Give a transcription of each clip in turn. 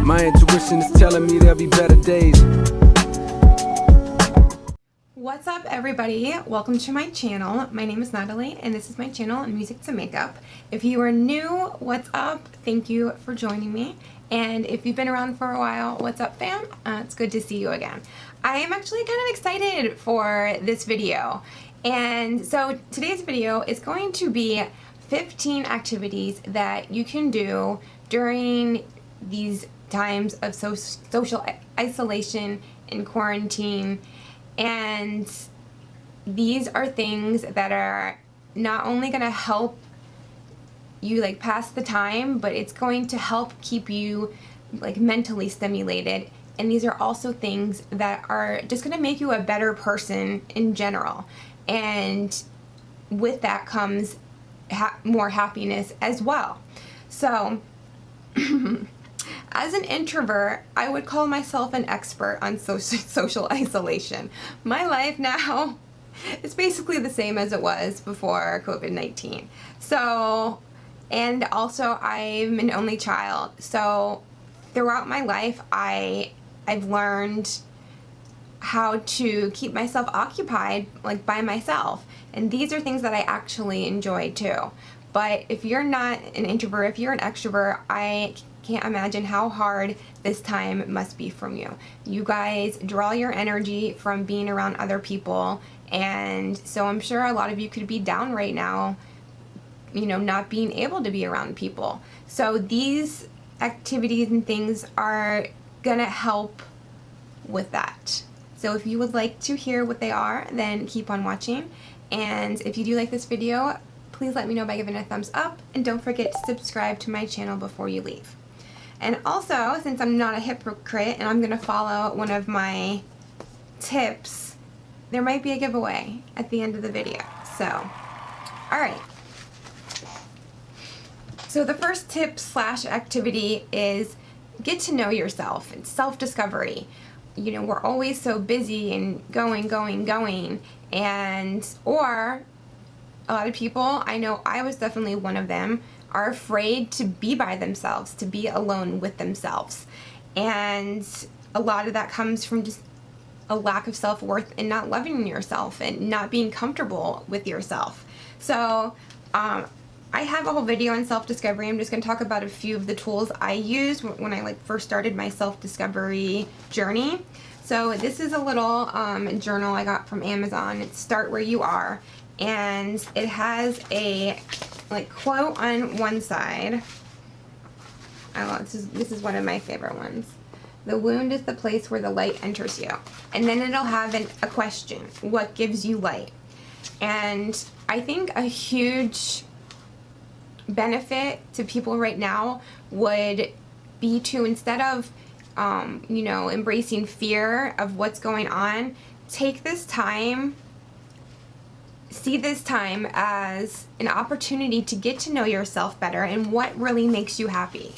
My intuition is telling me there'll be better days. What's up, everybody? Welcome to my channel. My name is Natalie and this is my channel, Music to Makeup. If you are new, what's up? Thank you for joining me. And if you've been around for a while, what's up, fam? It's good to see you again. I am actually kind of excited for this video. And so today's video is going to be 15 activities that you can do during these times of social isolation and quarantine. And these are things that are not only going to help you like pass the time, but it's going to help keep you like mentally stimulated. And these are also things that are just going to make you a better person in general. And with that comes more happiness as well. So as an introvert, I would call myself an expert on social isolation. My life now is basically the same as it was before COVID-19. So, and also I'm an only child. So throughout my life, I've learned how to keep myself occupied like by myself. And these are things that I actually enjoy too. But if you're not an introvert, if you're an extrovert, I can't imagine how hard this time must be from you. You guys draw your energy from being around other people, and so I'm sure a lot of you could be down right now, you know, not being able to be around people. So these activities and things are gonna help with that. So if you would like to hear what they are, then keep on watching. And if you do like this video, please let me know by giving it a thumbs up, and don't forget to subscribe to my channel before you leave. And also, since I'm not a hypocrite and I'm going to follow one of my tips, there might be a giveaway at the end of the video. So, alright. So the first tip / activity is get to know yourself. It's self-discovery. You know, we're always so busy and going, and, or a lot of people, I know I was definitely one of them, are afraid to be by themselves, to be alone with themselves. And a lot of that comes from just a lack of self-worth and not loving yourself and not being comfortable with yourself. So I have a whole video on self-discovery. I'm just going to talk about a few of the tools I used when I like first started my self-discovery journey. So this is a little journal I got from Amazon. It's Start Where You Are. And it has a like quote on one side. This is one of my favorite ones. The wound is the place where the light enters you. And then it'll have a question. What gives you light? And I think a huge benefit to people right now would be to, instead of you know, embracing fear of what's going on, take this time, see this time as an opportunity to get to know yourself better and what really makes you happy.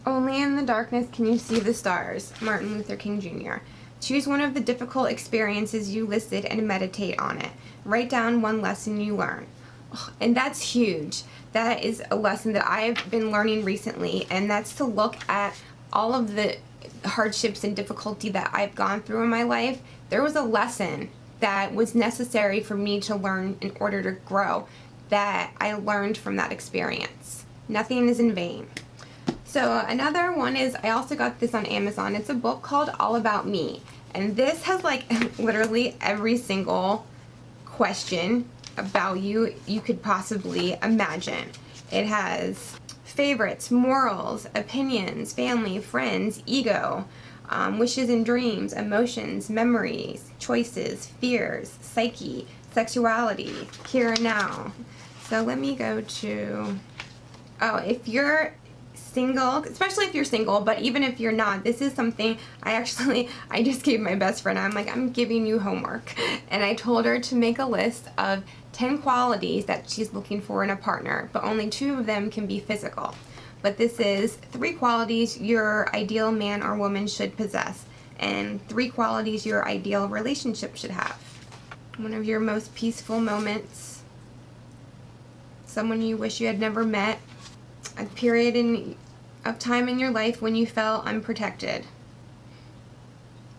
Only in the darkness can you see the stars. Martin Luther King Jr. Choose one of the difficult experiences you listed and meditate on it. Write down one lesson you learn. And that's huge. That is a lesson that I've been learning recently, and that's to look at all of the hardships and difficulty that I've gone through in my life. There was a lesson that was necessary for me to learn in order to grow, that I learned from that experience. Nothing is in vain. So another one is, I also got this on Amazon. It's a book called All About Me. And this has like literally every single question about you could possibly imagine. It has favorites, morals, opinions, family, friends, ego, wishes and dreams, emotions, memories, choices, fears, psyche, sexuality, here and now. So let me go to, if you're single, especially if you're single, but even if you're not, this is something I just gave my best friend. I'm like, I'm giving you homework. And I told her to make a list of 10 qualities that she's looking for in a partner, but only 2 of them can be physical. But this is 3 qualities your ideal man or woman should possess, and 3 qualities your ideal relationship should have. One of your most peaceful moments, someone you wish you had never met, a period in of time in your life when you felt unprotected.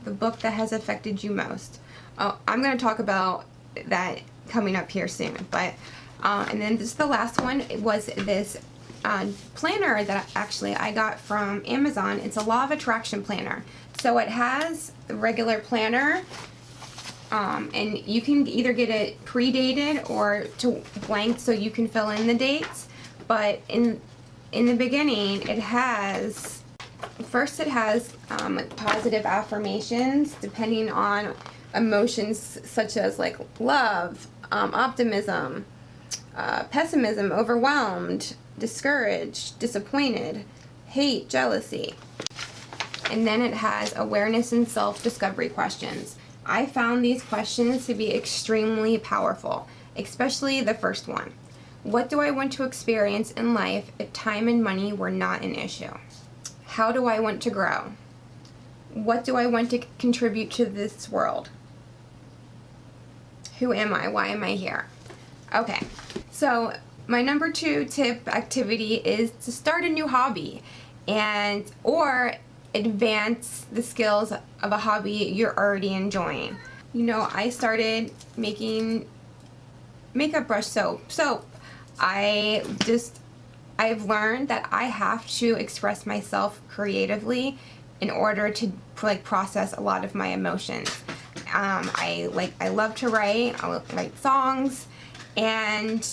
The book that has affected you most. Oh, I'm going to talk about that coming up here soon. But and then this is the last one. It was this planner that actually I got from Amazon. It's a Law of Attraction planner. So it has the regular planner, and you can either get it pre-dated or to blank so you can fill in the dates. But in the beginning, it has, first it has positive affirmations depending on emotions such as like love, optimism, pessimism, overwhelmed, discouraged, disappointed, hate, jealousy. And then it has awareness and self-discovery questions. I found these questions to be extremely powerful, especially the first one. What do I want to experience in life if time and money were not an issue? How do I want to grow? What do I want to contribute to this world? Who am I? Why am I here? Okay, so my number 2 tip activity is to start a new hobby or advance the skills of a hobby you're already enjoying. You know, I started making makeup brush soap. I've learned that I have to express myself creatively in order to like process a lot of my emotions. I love to write. I write songs, and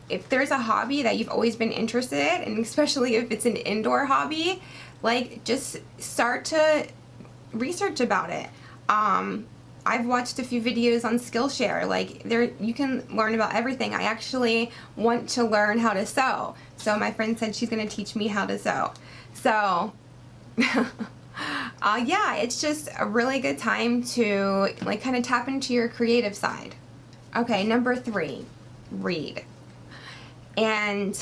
if there's a hobby that you've always been interested in, and especially if it's an indoor hobby, like just start to research about it. I've watched a few videos on Skillshare. Like there, you can learn about everything. I actually want to learn how to sew. So my friend said she's going to teach me how to sew. So yeah, it's just a really good time to like kind of tap into your creative side. Okay, number 3, read. And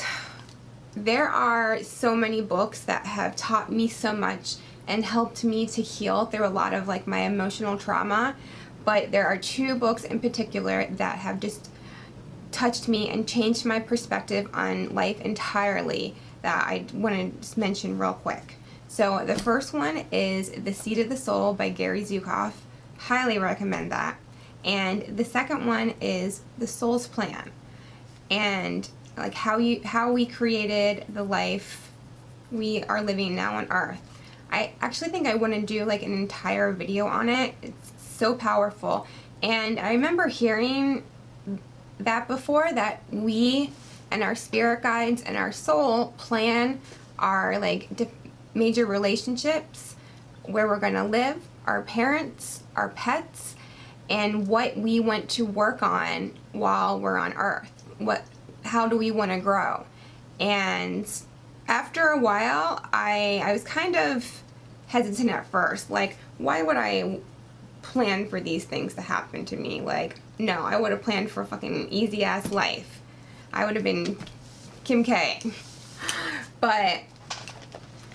there are so many books that have taught me so much and helped me to heal through a lot of like my emotional trauma, but there are 2 books in particular that have just touched me and changed my perspective on life entirely that I want to just mention real quick. So the first one is The Seed of the Soul by Gary Zukav. Highly recommend that. And the second one is The Soul's Plan, and like how we created the life we are living now on Earth. I actually think I want to do like an entire video on it. It's so powerful. And I remember hearing that before, that we and our spirit guides and our soul plan our like major relationships, where we're going to live, our parents, our pets, and what we want to work on while we're on Earth. How do we want to grow? And after a while, I was kind of hesitant at first. Like, why would I plan for these things to happen to me? Like, no, I would have planned for a fucking easy-ass life. I would have been Kim K. But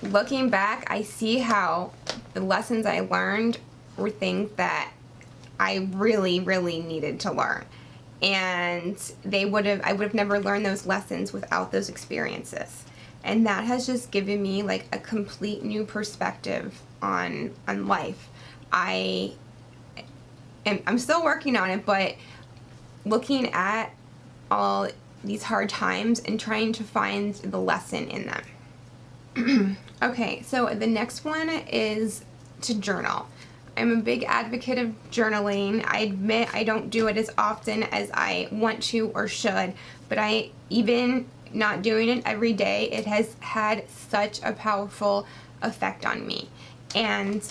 looking back, I see how the lessons I learned were things that I really, really needed to learn. And I would have never learned those lessons without those experiences. And that has just given me like a complete new perspective on life. I'm still working on it, but looking at all these hard times and trying to find the lesson in them. Okay, so the next one is to journal. I'm a big advocate of journaling. I admit I don't do it as often as I want to or should, but even not doing it every day, it has had such a powerful effect on me. And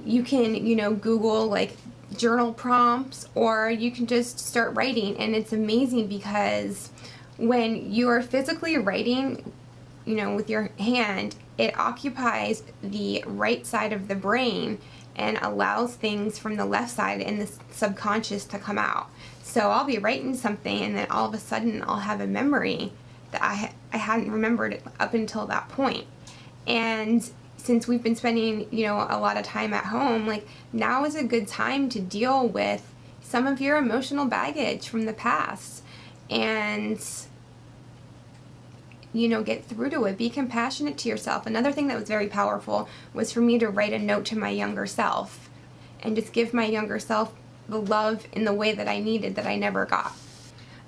you can, Google like journal prompts, or you can just start writing, and it's amazing because when you are physically writing, with your hand, it occupies the right side of the brain and allows things from the left side in the subconscious to come out. So I'll be writing something, and then all of a sudden I'll have a memory that I hadn't remembered up until that point. And since we've been spending, a lot of time at home, like now is a good time to deal with some of your emotional baggage from the past. And get through to it. Be compassionate to yourself. Another thing that was very powerful was for me to write a note to my younger self and just give my younger self the love in the way that I needed that I never got.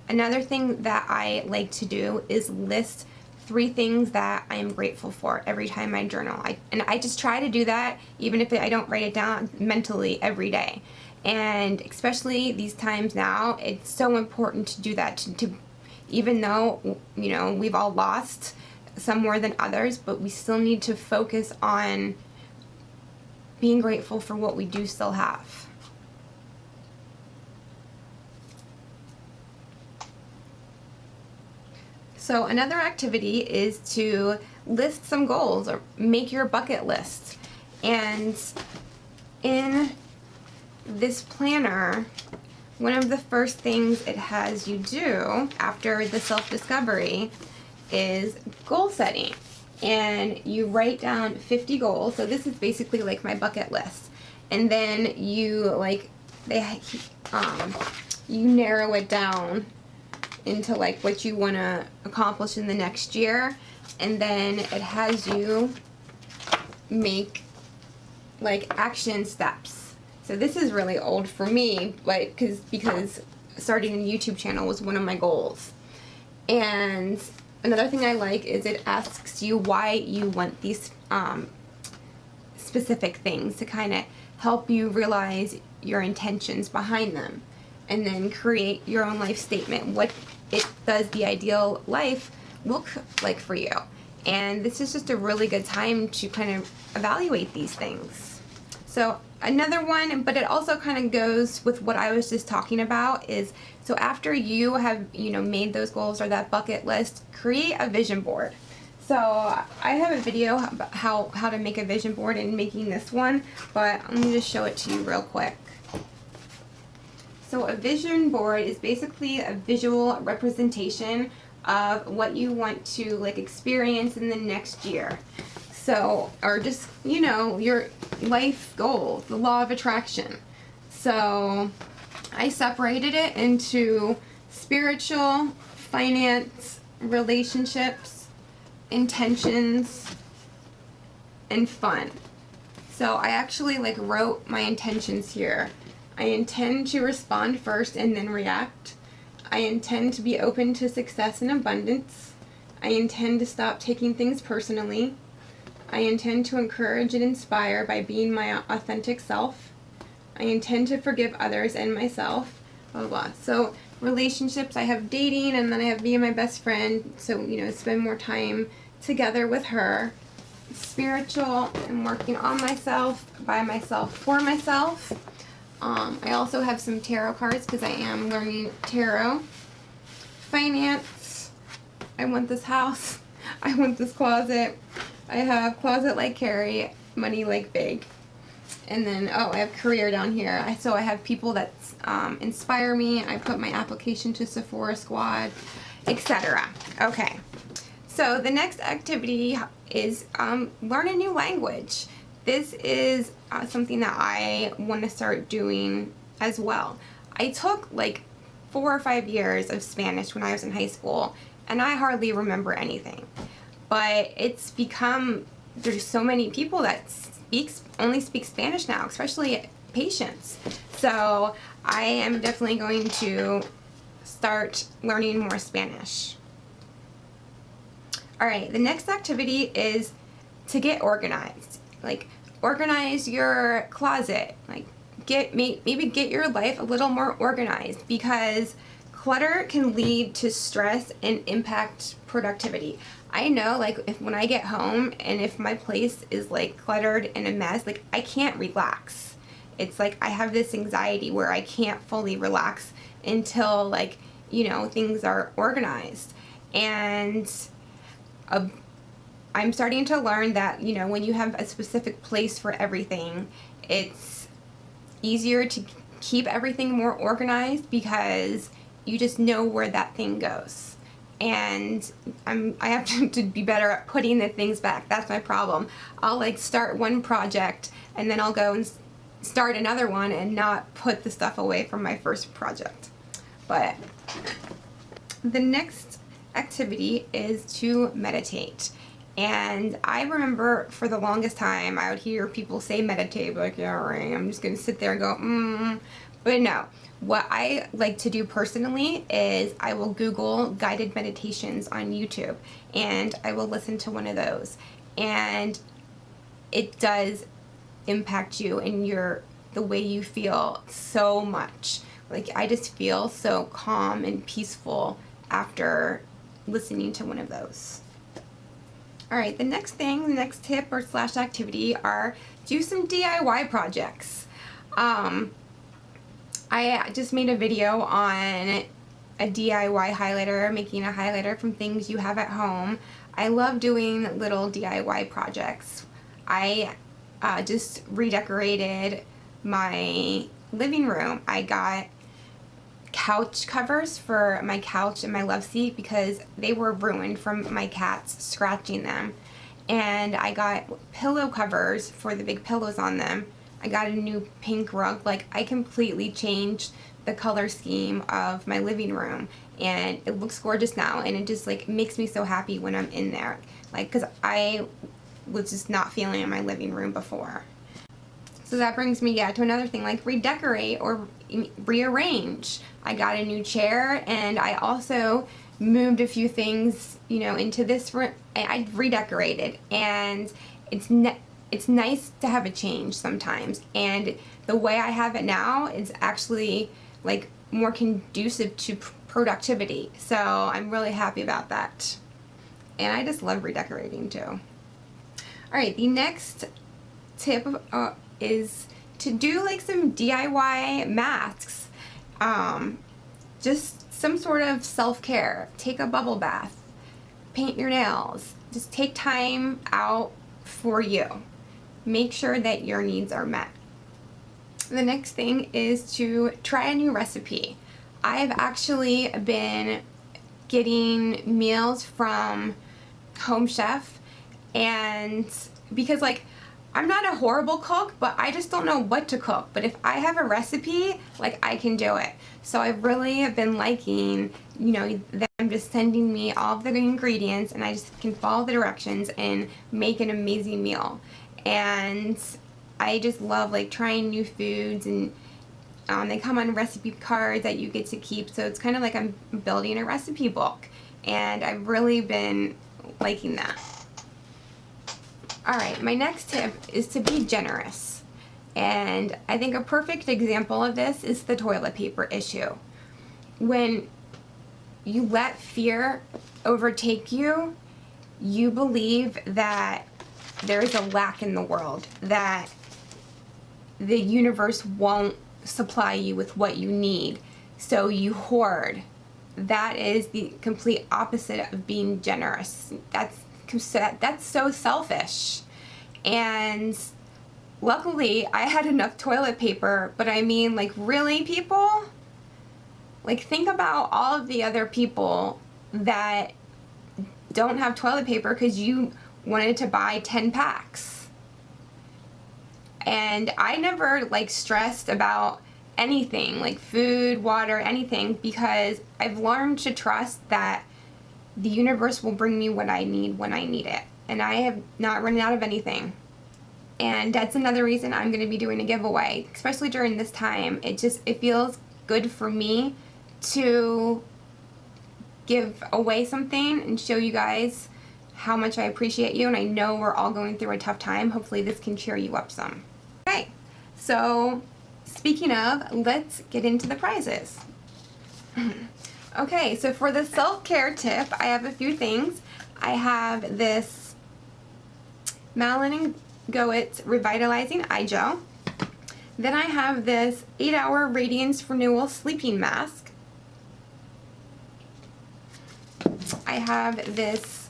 Another thing that I like to do is list 3 things that I am grateful for every time I journal. I just try to do that even if I don't write it down mentally every day. And especially these times now, it's so important to do that, to even though, we've all lost some more than others, but we still need to focus on being grateful for what we do still have. So another activity is to list some goals or make your bucket list. And in this planner, one of the first things it has you do after the self-discovery is goal setting. And you write down 50 goals. So this is basically like my bucket list. And then you you narrow it down into like what you want to accomplish in the next year. And then it has you make like action steps. So this is really old for me, like because starting a YouTube channel was one of my goals. And another thing I like is it asks you why you want these specific things, to kind of help you realize your intentions behind them, and then create your own life statement. What does the ideal life look like for you? And this is just a really good time to kind of evaluate these things. So another one, but it also kind of goes with what I was just talking about, is so after you have made those goals or that bucket list, create a vision board. So I have a video about how to make a vision board and making this one, but let me just show it to you real quick. So a vision board is basically a visual representation of what you want to like experience in the next year. So, or just, your life goal, the law of attraction. So I separated it into spiritual, finance, relationships, intentions, and fun. So I actually wrote my intentions here. I intend to respond first and then react. I intend to be open to success and abundance. I intend to stop taking things personally. I intend to encourage and inspire by being my authentic self. I intend to forgive others and myself. Blah, blah, blah. So relationships, I have dating, and then I have me and my best friend. So, spend more time together with her. Spiritual, I'm working on myself, by myself, for myself. I also have some tarot cards because I am learning tarot. Finance, I want this house. I want this closet. I have closet like Carrie, money like Big. And then, I have career down here. So I have people that inspire me. I put my application to Sephora Squad, etc. Okay. So the next activity is learn a new language. This is something that I want to start doing as well. I took 4 or 5 years of Spanish when I was in high school, and I hardly remember anything. But it's become, there's so many people that only speak Spanish now, especially patients. So I am definitely going to start learning more Spanish. Alright, the next activity is to get organized. Organize your closet. Maybe get your life a little more organized, because clutter can lead to stress and impact productivity. I know, when I get home and if my place is cluttered and a mess, I can't relax. It's I have this anxiety where I can't fully relax until things are organized. And I'm starting to learn that, when you have a specific place for everything, it's easier to keep everything more organized because you just know where that thing goes. And I have to be better at putting the things back. That's my problem. I'll start one project and then I'll go and start another one and not put the stuff away from my first project. But the next activity is to meditate. And I remember for the longest time I would hear people say meditate, like, yeah, right, I'm just gonna sit there and go, But no, what I like to do personally is I will Google guided meditations on YouTube, and I will listen to one of those. And it does impact you and the way you feel so much. Like, I just feel so calm and peaceful after listening to one of those. Alright, the next tip or slash activity are do some DIY projects. I just made a video on a DIY highlighter, making a highlighter from things you have at home. I love doing little DIY projects. I just redecorated my living room. I got couch covers for my couch and my love seat because they were ruined from my cats scratching them. And I got pillow covers for the big pillows on them. I got a new pink rug. Like, I completely changed the color scheme of my living room, and it looks gorgeous now, and it just like makes me so happy when I'm in there, like, because I was just not feeling in my living room before. So that brings me, to another thing, like redecorate or rearrange. I got a new chair, and I also moved a few things, into this room. I redecorated, and it's nice to have a change sometimes. And the way I have it now is actually like more conducive to productivity. So I'm really happy about that. And I just love redecorating too. Alright, the next tip is to do like some DIY masks. Just some sort of self-care. Take a bubble bath. Paint your nails. Just take time out for you. Make sure that your needs are met. The next thing is to try a new recipe. I've actually been getting meals from Home Chef, and because like I'm not a horrible cook, but I just don't know what to cook. But if I have a recipe, like, I can do it. So I really have been liking, them just sending me all of the ingredients, and I just can follow the directions and make an amazing meal. And I just love like trying new foods, and they come on recipe cards that you get to keep, so it's kind of like I'm building a recipe book, and I've really been liking that. Alright, my next tip is to be generous, and I think a perfect example of this is the toilet paper issue. When you let fear overtake you, you believe that there is a lack in the world, that the universe won't supply you with what you need, so you hoard. That is the complete opposite of being generous. That's so selfish. And luckily I had enough toilet paper, but I mean, like, really, people? Like, think about all of the other people that don't have toilet paper because you wanted to buy 10 packs. And I never like stressed about anything, like food, water, anything, because I've learned to trust that the universe will bring me what I need when I need it. And I have not run out of anything. And that's another reason I'm going to be doing a giveaway, especially during this time. It feels good for me to give away something and show you guys how much I appreciate you, and I know we're all going through a tough time. Hopefully this can cheer you up some. Okay, so speaking of, let's get into the prizes. Okay, so for the self-care tip, I have a few things. I have this MALIN and GOEZ Revitalizing Eye Gel. Then I have this 8-hour Radiance Renewal Sleeping Mask. I have this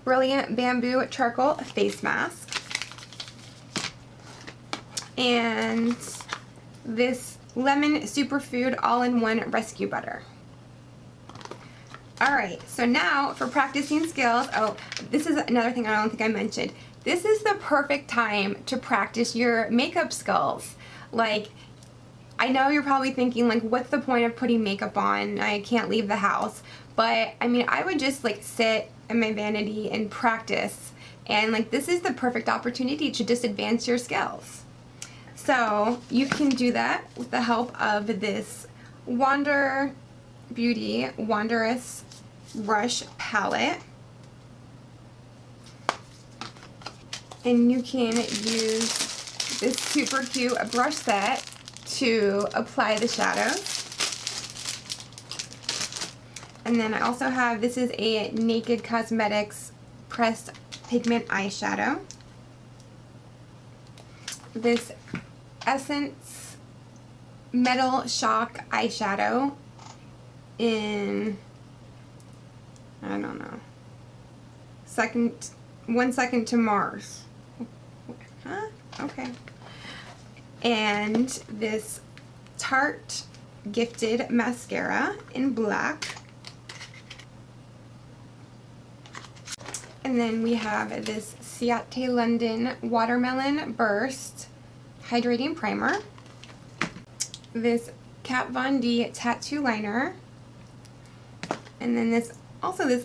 Brilliant Bamboo Charcoal Face Mask. And this Lemon Superfood All-in-One Rescue Butter. Alright, so now for practicing skills. Oh, this is another thing I don't think I mentioned. This is the perfect time to practice your makeup skills. Like, I know you're probably thinking, like, what's the point of putting makeup on? I can't leave the house. But I mean, I would just like sit in my vanity and practice, and like this is the perfect opportunity to just advance your skills. So you can do that with the help of this Wander Beauty Wanderess brush palette. And you can use this super cute brush set to apply the shadows. And then I also have, this is a Naked Cosmetics pressed pigment eyeshadow. This Essence Metal Shock eyeshadow in, I don't know, 1 Second to Mars. Huh? Okay. And this Tarte Gifted mascara in black. And then we have this CIATE London Watermelon Burst Hydrating Primer. This Kat Von D Tattoo Liner. And then this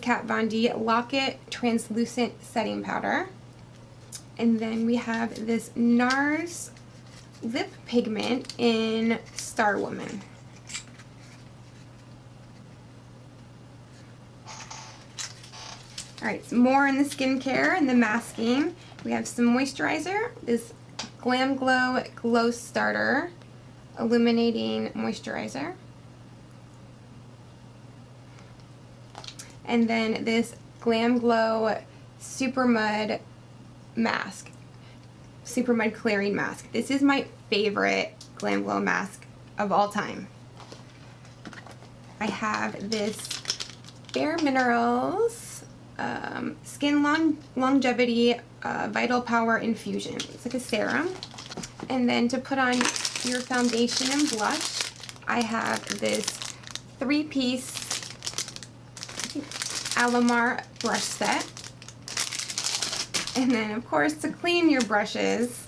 Kat Von D Lock-It Translucent Setting Powder. And then we have this NARS Lip Pigment in STARWOMAN. Alright, some more in the skincare and the masking. We have some moisturizer, this Glam Glow Glow Starter Illuminating Moisturizer. And then this Glam Glow Super Mud Mask, Super Mud Clearing Mask. This is my favorite Glam Glow mask of all time. I have this Bare Minerals Skin Longevity Vital Power Infusion. It's like a serum. And then to put on your foundation and blush, I have this 3-piece Alamar brush set. And then, of course, to clean your brushes,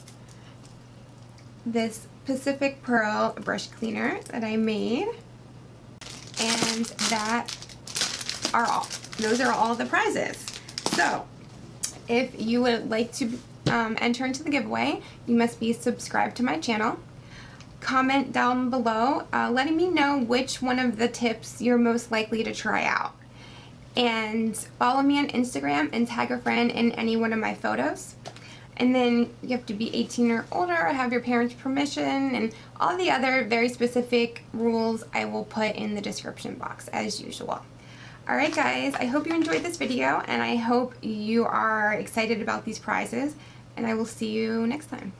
this Pacific Pearl brush cleaner that I made. And those are all the prizes. So, if you would like to enter into the giveaway, you must be subscribed to my channel. Comment down below letting me know which one of the tips you're most likely to try out. And follow me on Instagram and tag a friend in any one of my photos. And then you have to be 18 or older, have your parents' permission, and all the other very specific rules I will put in the description box as usual. Alright guys, I hope you enjoyed this video, and I hope you are excited about these prizes, and I will see you next time.